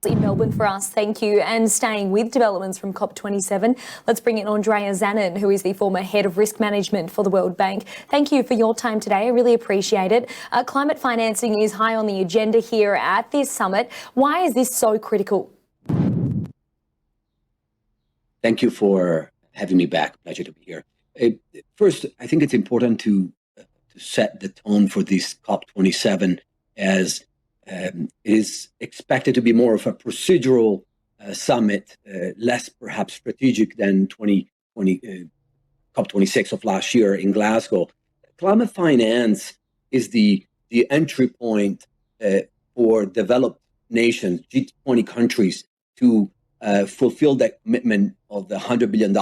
in Melbourne for us. Thank you. And staying with developments from COP27, let's bring in Andrea Zanon, who is the former head of risk management for the World Bank. Thank you for your time today. I really appreciate it. Climate financing is high on the agenda here at this summit. Why is this so critical? Thank you for having me back. Pleasure to be here. First, I think it's important to set the tone for this COP27 as it is expected to be more of a procedural summit, less perhaps strategic than COP26 of last year in Glasgow. Climate finance is the entry point for developed nations, G20 countries, to fulfill that commitment of the $100 billion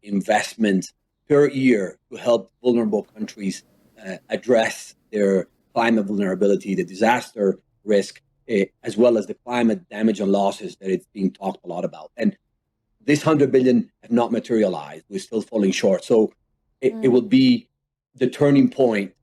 investment per year to help vulnerable countries address their climate vulnerability, the disaster risk, as well as the climate damage and losses that it's being talked a lot about. And this $100 billion have not materialized. We're still falling short. So it will be the turning point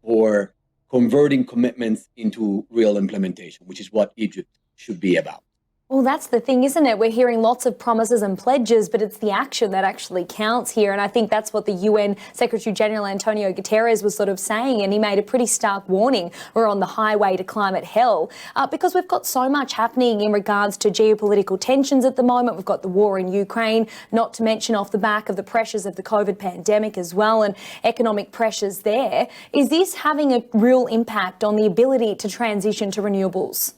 for converting commitments into real implementation, which is what Egypt should be about. Well, that's the thing, isn't it? We're hearing lots of promises and pledges, but it's the action that actually counts here. And I think that's what the UN Secretary General Antonio Guterres was sort of saying. And he made a pretty stark warning. We're on the highway to climate hell because we've got so much happening in regards to geopolitical tensions at the moment. We've got the war in Ukraine, not to mention off the back of the pressures of the COVID pandemic as well, and economic pressures there. Is this having a real impact on the ability to transition to renewables?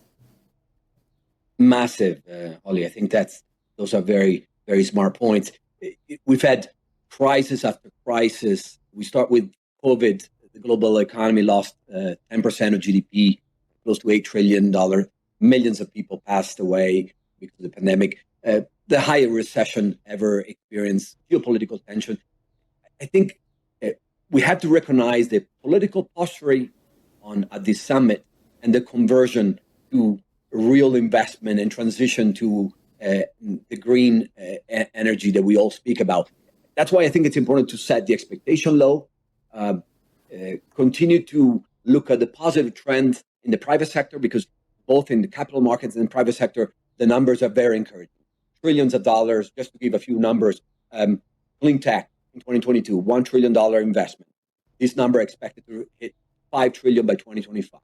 Massive, Holly. I think those are very, very smart points. We've had crisis after crisis. We start with COVID. The global economy lost 10% of GDP, close to $8 trillion. Millions of people passed away because of the pandemic. The highest recession ever experienced, geopolitical tension. I think we have to recognize the political posturing at this summit and the conversion to real investment and transition to the green energy that we all speak about. That's why I think it's important to set the expectation low, continue to look at the positive trend in the private sector, because both in the capital markets and the private sector, the numbers are very encouraging. Trillions of dollars, just to give a few numbers, clean tech in 2022, $1 trillion investment. This number expected to hit $5 trillion by 2025.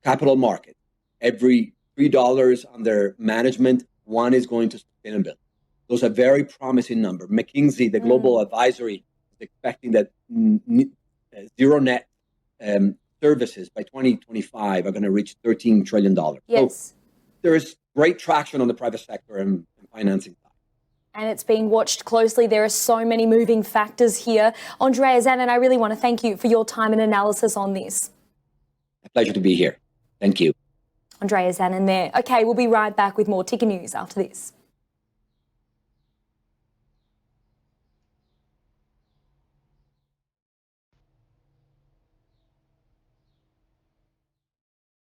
Capital market, every $3 under management, one is going to sustainability. Those are very promising numbers. McKinsey, the global advisory, is expecting that zero net services by 2025 are going to reach $13 trillion. Yes. So there is great traction on the private sector and financing side. And it's being watched closely. There are so many moving factors here. Andrea Zanon, I really want to thank you for your time and analysis on this. A pleasure to be here. Thank you. Andrea Zanon there. Okay, we'll be right back with more Ticker News after this.